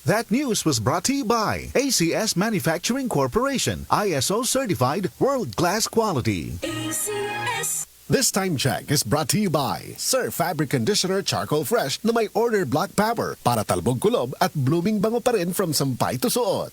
That news was brought to you by ACS Manufacturing Corporation, ISO certified world-class quality. ACS. This time check is brought to you by Sir Fabric Conditioner Charcoal Fresh na may order black power para talbog kulob at blooming bango pa rin from sampay to suot.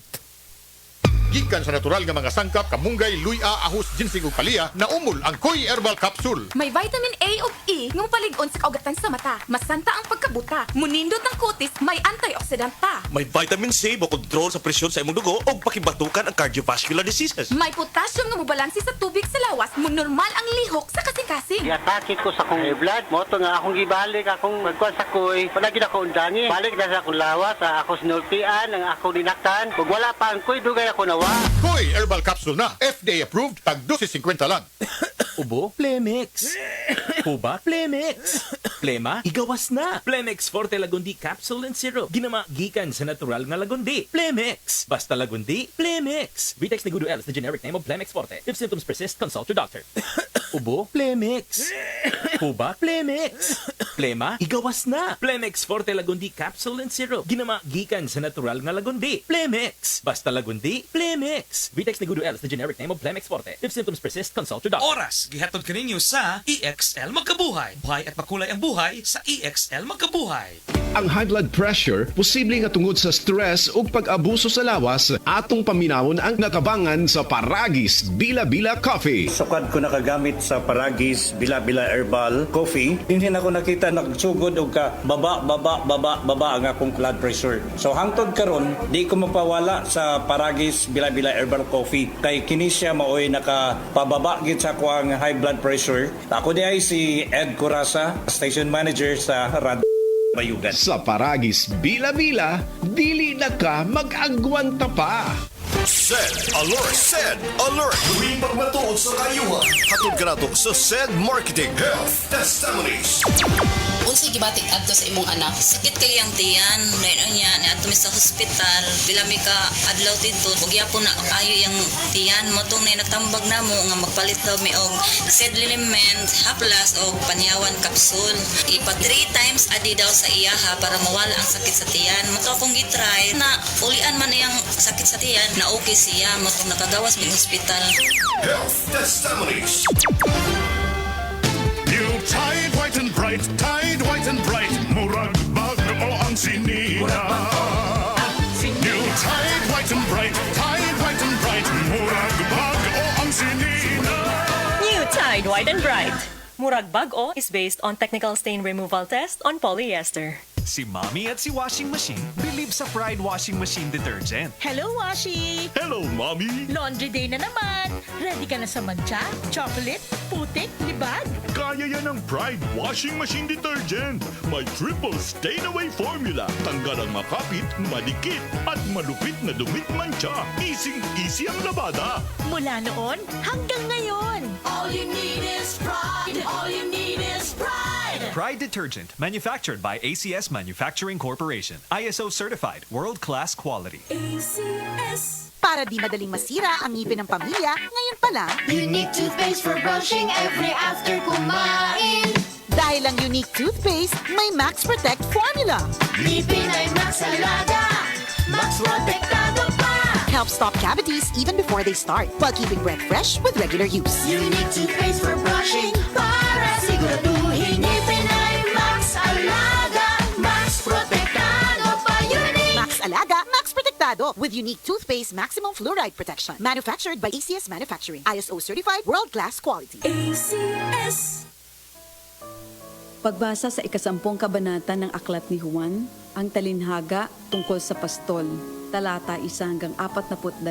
Gikan sa natural nga mga sangkap, kamunggay, luya, ahos, ginseng ug palya, naumol ang Koy Herbal Capsule. May vitamin A ug E nga palig-on sa kaugatan sa mata. Masanta ang pagkabuta. Munindot ang kutis, may antioxidant pa. May vitamin C mo kontrol sa presyon sa imong dugo ug pakibatukan ang cardiovascular diseases. May potassium nga mobalansi sa tubig sa lawas, normal ang lihok sa kasing-kasing. Iatake ko sa akong blood. Moto nga akong gibalik, akong magkuhan sa koy. Palagi na ako undangi. Balik na sa akong lawas, sa ako sinultian, ang akong dinaktan. Kung wala pa ang koy, dugay ako nawa. Koy Herbal Capsule na, FDA approved, tag 12.50 lang. Ubo? Plemix. Huba? Plemix. Plema? Igawas na. Plemix Forte Lagundi Capsule and Syrup. Ginama gikan sa natural nga lagundi. Plemix. Basta lagundi, Plemix. Vitex Negudo L is the generic name of Plemix Forte. If symptoms persist, consult your doctor. Ubo? Plemix. Huba? Plemix. Plema? Igawas na. Plemix Forte Lagundi Capsule and Syrup. Ginama gikan sa natural nga lagundi. Plemix. Basta lagundi, Plemix. Vitex Negudo L is the generic name of Plemix Forte. If symptoms persist, consult your doctor. Oras, gihatod kaninyo sa EXL Magkabuhay. Buhay at makulay ang buhay sa EXL Magkabuhay. Ang high blood pressure posible nga tungod sa stress ug pag-abuso sa lawas. Atong paminawon ang nakabangan sa Paragis Bila-Bila Coffee. Sukad ko nakagamit sa Paragis Bila-Bila Herbal Coffee. Hindi na ko nakita nagsugod og ka baba ang akong blood pressure. So hangtod karon di ko mapawala sa Paragis Bila-Bila Herbal Coffee kay kini siya maoy nakapababa gid sa kuang high blood pressure. Ako di ay si Ed Curasa, station manager sa Rad Bayugan. Sa Paragis Bila-Bila, dili na ka mag-agwanta pa. SED Alert! SED Alert! Tuwing pagmatuod sa kayuhan. Hatod ka na to sa SED Marketing Health Testimonies. Unsay gibatik adto sa imong anak? Sakit kay ang tiyan, nayon niya ni adto mi sa hospital. Bila mi ka adlaw dito, ug yapon na ayo yang tiyan mo tong natambag namo nga magpalit daw mi og SED Liniment, haplas og panyawan kapsul. Ipa 3 times adi daw sa iyaha para mawala ang sakit sa tiyan. Mo to akong gitry na ulian man iyang sakit sa tiyan na okay siya mo tong nakagawas mi hospital. Health Testimonies. New Tide White and Bright, Tide White and Bright, murag bago ang sinina. New Tide White and Bright, Tide White and Bright, murag bago ang sinina. New Tide White and Bright. Murag Bag-O is based on technical stain removal test on polyester. Si Mommy at si Washing Machine believe sa Pride Washing Machine Detergent. Hello, Washi! Hello, Mommy! Laundry day na naman! Ready ka na sa mancha, chocolate, putik, libag? Kaya yan ang Pride Washing Machine Detergent. May triple stain-away formula. Tanggal ang makapit, madikit, at malupit na dumit mancha. Easy ang labada. Mula noon hanggang ngayon. All you need is pride. All you need is pride. Pride Detergent, manufactured by ACS Manufacturing Corporation. ISO certified, world-class quality. ACS. Para di madaling masira ang ngipin ng pamilya, ngayon pa lang, Unique toothpaste for brushing every after kumain. dahil ang unique toothpaste, may Max Protect formula. Ngipin ay Max Alaga. Max Protectado pa. Helps stop cavities even before they start, while keeping breath fresh with regular use. Unique toothpaste for brushing para siguraduhin ngipin ay Max Alaga. Max Protectado pa. Unique. Max Alaga, Max Protectado with unique toothpaste maximum fluoride protection. Manufactured by ACS Manufacturing. ISO certified world-class quality. ACS. Pagbasa sa ikasampung kabanata ng Aklat ni Juan, ang talinhaga tungkol sa pastol, talata 1 hanggang 42.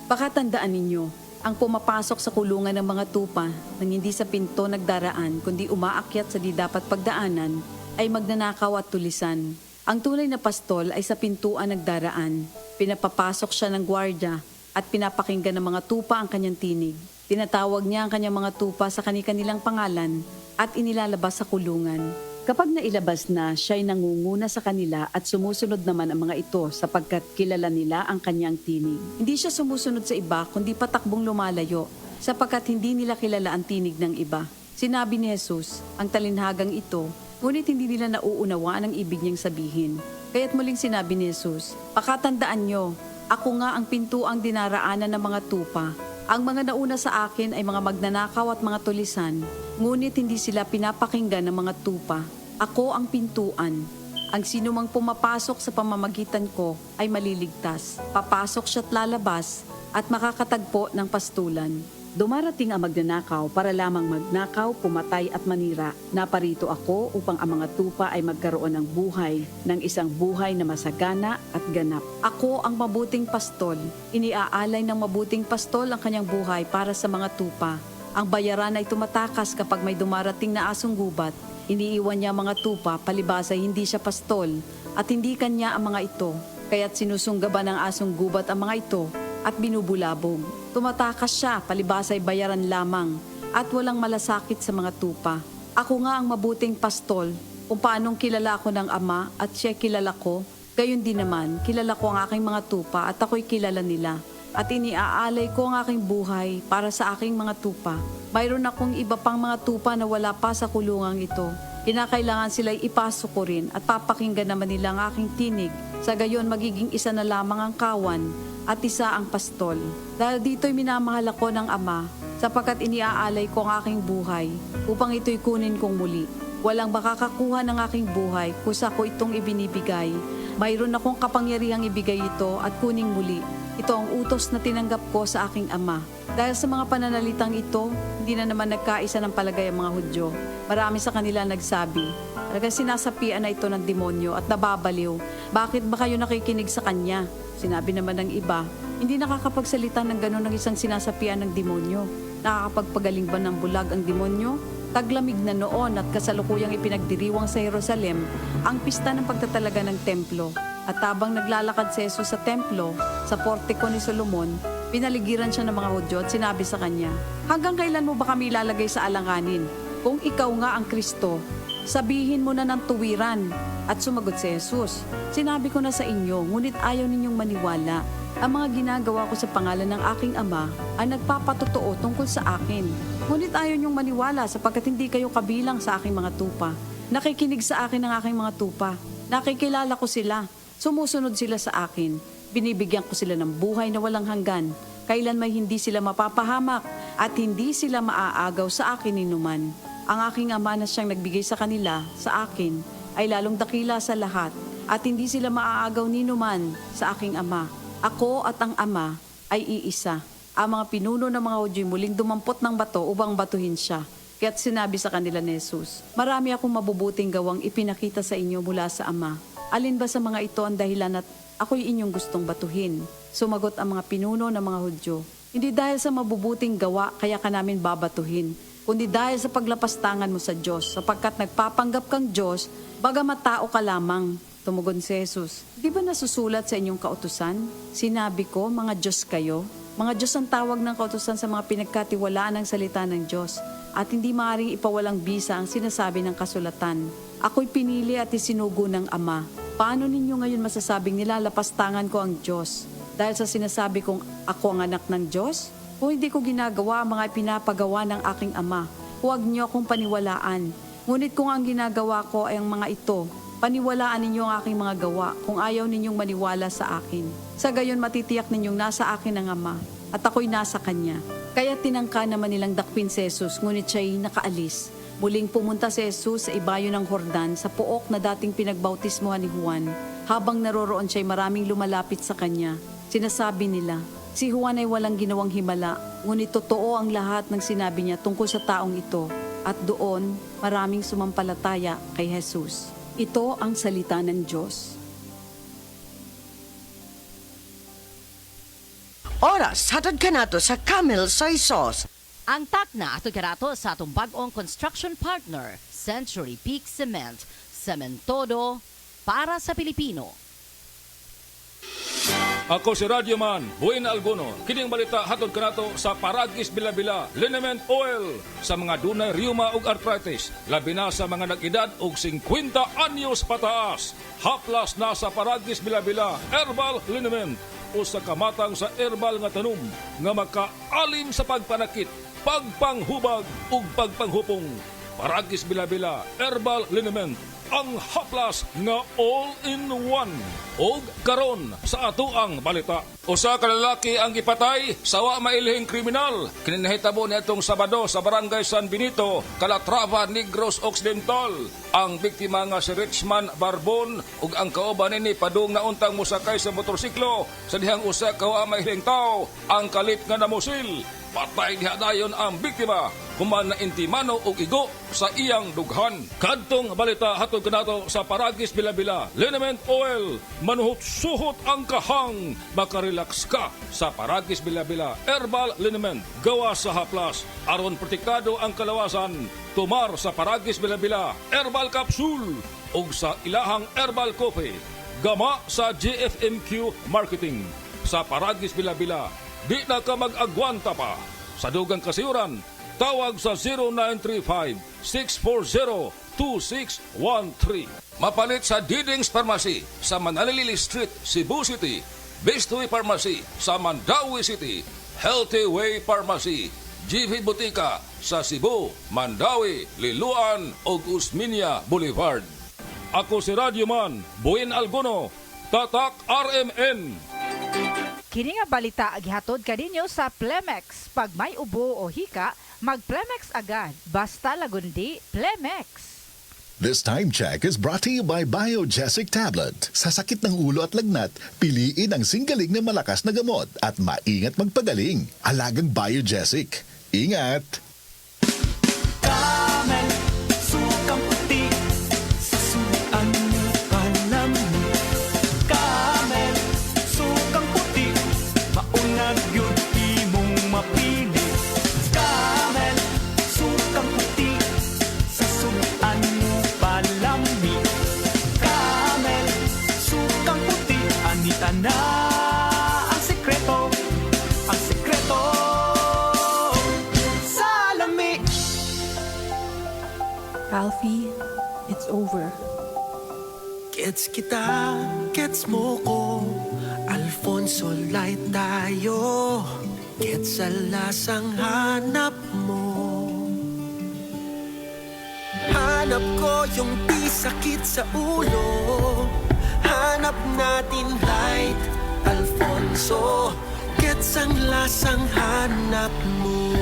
Pakatandaan ninyo, ang pumapasok sa kulungan ng mga tupa nang hindi sa pinto nagdaraan kundi umaakyat sa di dapat pagdaanan ay magnanakaw at tulisan. Ang tunay na pastol ay sa pintuan nagdaraan. Pinapapasok siya ng gwardya at pinapakinggan ng mga tupa ang kanyang tinig. Tinatawag niya ang kanyang mga tupa sa kanilang pangalan at inilalabas sa kulungan. Kapag nailabas na, siya'y nangunguna sa kanila at sumusunod naman ang mga ito sapagkat kilala nila ang kanyang tinig. Hindi siya sumusunod sa iba kundi patakbong lumalayo sapagkat hindi nila kilala ang tinig ng iba. Sinabi ni Jesus, ang talinhagang ito ngunit hindi nila nauunawaan ang ibig niyang sabihin. Kaya't muling sinabi ni Jesus, "Pakatandaan nyo, ako nga ang pintuang dinaraanan ng mga tupa. Ang mga nauna sa akin ay mga magnanakaw at mga tulisan, ngunit hindi sila pinapakinggan ng mga tupa. Ako ang pintuan. Ang sinumang pumapasok sa pamamagitan ko ay maliligtas. Papasok siya't lalabas at makakatagpo ng pastulan." Dumarating ang magnanakaw para lamang magnakaw, pumatay at manira. Naparito ako upang ang mga tupa ay magkaroon ng buhay, ng isang buhay na masagana at ganap. Ako ang mabuting pastol. Iniaalay ng mabuting pastol ang kanyang buhay para sa mga tupa. Ang bayaran ay tumatakas kapag may dumarating na asong gubat. Iniiwan niya mga tupa, palibas ay hindi siya pastol at hindi kanya ang mga ito. Kaya't sinusunggaban ng asong gubat ang mga ito at binubulabog. Tumatakas siya, palibas ay bayaran lamang at walang malasakit sa mga tupa. Ako nga ang mabuting pastol, kung paanong kilala ko ng Ama at siya kilala ko, gayon din naman, kilala ko ang aking mga tupa at ako'y kilala nila. At iniaalay ko ang aking buhay para sa aking mga tupa. Mayroon akong iba pang mga tupa na wala pa sa kulungang ito. Kinakailangan sila'y ipasok ko rin at papakinggan naman nila ang aking tinig. Sa gayon magiging isa na lamang ang kawan at isa ang pastol. Dahil dito'y minamahal ako ng Ama, sapagkat iniaalay ko ang aking buhay, upang ito'y kunin kong muli. Walang makakakuha ng aking buhay, kusa ko itong ibinibigay. Mayroon akong kapangyarihang ibigay ito at kuning muli. Ito ang utos na tinanggap ko sa aking Ama. Dahil sa mga pananalitang ito, hindi na naman nagkaisa ng palagay ang mga Hudyo. Marami sa kanila nagsabi, "Talagang sinasapian na ito ng demonyo at nababaliw. Bakit ba kayo nakikinig sa kanya?" Sinabi naman ng iba, "Hindi nakakapagsalita ng gano'n ng isang sinasapian ng demonyo. Nakakapagpagaling ba ng bulag ang demonyo?" Taglamig na noon at kasalukuyang ipinagdiriwang sa Jerusalem ang pista ng pagtatalaga ng templo. At habang naglalakad si Jesus sa templo, sa portiko ni Solomon, pinaligiran siya ng mga Hudyo at sinabi sa kanya, "Hanggang kailan mo ba kami ilalagay sa alanganin? Kung ikaw nga ang Kristo, sabihin mo na ng tuwiran." At sumagot si Jesus, "Sinabi ko na sa inyo, ngunit ayaw ninyong maniwala. Ang mga ginagawa ko sa pangalan ng aking Ama ay nagpapatotoo tungkol sa akin. Ngunit ayaw ninyong maniwala sapagkat hindi kayo kabilang sa aking mga tupa. Nakikinig sa akin ang aking mga tupa. Nakikilala ko sila. Sumusunod sila sa akin. Binibigyan ko sila ng buhay na walang hanggan. Kailan may hindi sila mapapahamak at hindi sila maaagaw sa akin ninuman. Ang aking Ama na siyang nagbigay sa kanila, sa akin, ay lalong dakila sa lahat at hindi sila maaagaw ninuman sa aking Ama. Ako at ang Ama ay iisa." Ang mga pinuno ng mga Hudyo muling dumampot ng bato upang batuhin siya. Kaya't sinabi sa kanila ni Jesus, "Marami akong mabubuting gawang ipinakita sa inyo mula sa Ama. Alin ba sa mga ito ang dahilan at ako'y inyong gustong batuhin?" Sumagot ang mga pinuno ng mga Hudyo, "Hindi dahil sa mabubuting gawa kaya ka namin babatuhin, kundi dahil sa paglapastangan mo sa Diyos, sapagkat nagpapanggap kang Diyos, bagamat tao ka lamang." Tumugon si Jesus, "Di ba nasusulat sa inyong kautusan? Sinabi ko, mga Diyos kayo." Mga Diyos ang tawag ng kautusan sa mga pinagkatiwalaan ng salita ng Diyos at hindi maaaring ipawalang bisa ang sinasabi ng kasulatan. Ako'y pinili at isinugo ng Ama. Paano ninyo ngayon masasabing nilalapastangan ko ang Diyos? Dahil sa sinasabi kong ako ang anak ng Diyos? Kung hindi ko ginagawa ang mga pinapagawa ng aking Ama, huwag niyo akong paniwalaan. Ngunit kung ang ginagawa ko ay ang mga ito, paniwalaan ninyo ang aking mga gawa kung ayaw ninyong maniwala sa akin. Sa gayon matitiyak ninyong nasa akin ang Ama at ako'y nasa Kanya. Kaya tinangka naman nilang dakpin si Jesus, ngunit siya'y nakaalis. Muling pumunta si Jesus sa ibayo ng Jordan sa puok na dating pinagbautismohan ni Juan. Habang naroroon siya'y maraming lumalapit sa Kanya. Sinasabi nila, si Juan ay walang ginawang himala, ngunit totoo ang lahat ng sinabi niya tungkol sa taong ito. At doon, maraming sumampalataya kay Jesus. Ito ang salita ng Diyos. Oras, hatod ka nato sa Camel Soy Sauce. Ang takna atod karato sa atong bag-ong construction partner, Century Peak Cement. Cementodo para sa Pilipino. Ako si Radyoman, Buena Albono. Kining balita hatod kanato sa Paragis Bilabila, Liniment Oil sa mga dunay rheuma ug arthritis, labi na sa mga nag-edad og 50 anyos pataas. Haplas na sa Paragis Bilabila, Herbal Liniment o sa kamatang sa herbal nga tanom nga makaalim sa pagpanakit, pagpanghubag ug pagpanghupong. Paragis Bila-Bila Herbal Liniment, ang haplas nga all-in-one. Og karon sa ato ang balita. Usa ka lalaki ang gipatay sa wa mailhing kriminal. Kininahitabo niadtong Sabado sa Barangay San Benito, Calatrava, Negros Occidental. Ang biktima nga si Richman Barbon ug ang kauban nini padung na untang mosakay sa motorsiklo sa dihang usa ka wa mailhing tawo ang kalit nga namusil. Patay diha dayon ang biktima human na intimano og igo sa iyang dughan. Kadtong balita hatod kanato sa Paragis Bila-Bila Liniment Oil, manuhot-suhot ang kahang, makarelax ka sa Paragis Bila-Bila Herbal Liniment gawa sa haplas aron protektado ang kalawasan. Tumar sa Paragis Bila-Bila Herbal Capsule ug sa ilahang Herbal Coffee. Gama sa GFMQ Marketing. Sa Paragis Bila-Bila, di na ka mag-agwanta pa. Sa dugang kasayuran, tawag sa 0935-640-2613. Mapalit sa Diding's Pharmacy sa Manalili Street, Cebu City. Bestway Pharmacy sa Mandawi City. Healthy Way Pharmacy, GV Butika sa Cebu, Mandawi, Liloan ug Usmeña Boulevard. Ako si Radyoman Buin Alguno, Tatak RMN. Kini nga balita gihatod kaninyo sa Plemex. Pag may ubo o hika, mag-Plemex agad. Basta lagundi, Plemex. This time check is brought to you by Biogesic Tablet. Sa sakit ng ulo at lagnat, piliin ang singgaling na malakas na gamot at maingat magpagaling. Alagang Biogesic. Ingat! Camel, sukang puti, sa suan mo palamig. Camel, sukang puti, maunag yun imong mapili. Camel, sukang puti, sa suan mo palamig. Camel, sukang puti, anita na ang sekreto, ang sekreto. Ralphie, it's over. Gets kita, gets mo ko, Alfonso light tayo. Gets sa lasang hanap mo. Hanap ko yung di sakit sa ulo. Hanap natin light, Alfonso. Gets ang lasang hanap mo.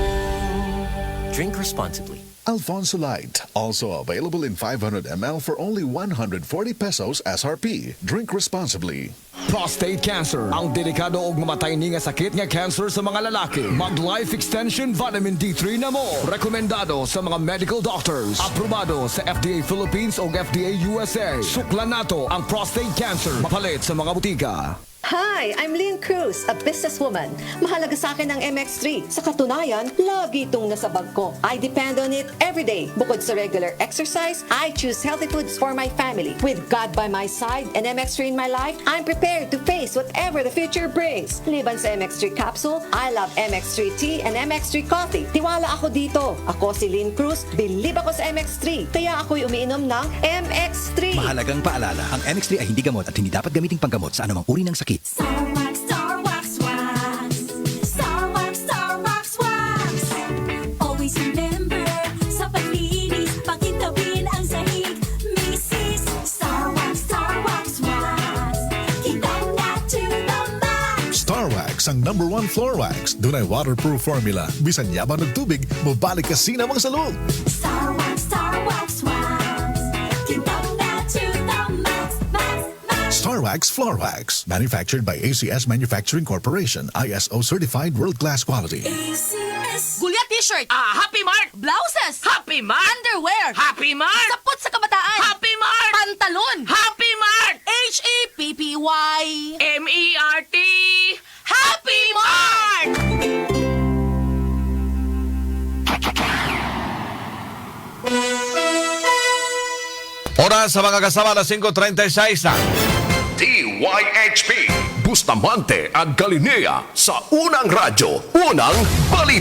Drink responsibly. Alfonso Light, also available in 500 ml for only 140 pesos SRP. Drink responsibly. Prostate cancer, ang delikado ug mamatay ni nga sakit nga cancer sa mga lalaki. Mag Life Extension Vitamin D3 na mo. Rekomendado sa mga medical doctors. Aprobado sa FDA Philippines ug FDA USA. Suklan nato ang prostate cancer. Mapalit sa mga butika. Hi, I'm Lynn Cruz, a businesswoman. Mahalaga sa akin ang MX3. Sa katunayan, lagi itong nasa bag ko. I depend on it every day. Bukod sa regular exercise, I choose healthy foods for my family. With God by my side and MX3 in my life, I'm prepared to face whatever the future brings. Liban sa MX3 capsule, I love MX3 tea and MX3 coffee. Tiwala ako dito. Ako si Lynn Cruz, believe ako sa MX3. Kaya ako'y umiinom ng MX3. Mahalagang paalala, ang MX3 ay hindi gamot at hindi dapat gamiting panggamot sa anumang uri ng sakit. Starwax, Starwax wax. Starwax, Starwax wax. Always remember, sa paglinis, pakitawin ang sahig. Mrs. Starwax, Starwax wax. Kitang na to the max. Starwax ang #1 floor wax. Dunay waterproof formula. Bisan yaman ng tubig, mabalik ka sinamang sa loob. Starwax, Starwax wax. Kitang na to the max, max, max. Starwax Floor Wax. Manufactured by ACS Manufacturing Corporation. ISO certified world-class quality. Gulya t-shirt. Happy Mart. Blouses. Happy Mart. Underwear. Happy Mart. Sapot sa kabataan. Happy Mart. Pantalon. Happy Mart. HAPPY. MERT. Happy Mart. Oras sa mga kasama na 5:36 na. DYHP Bustamante at Galinea sa Unang Radyo, Unang Balita.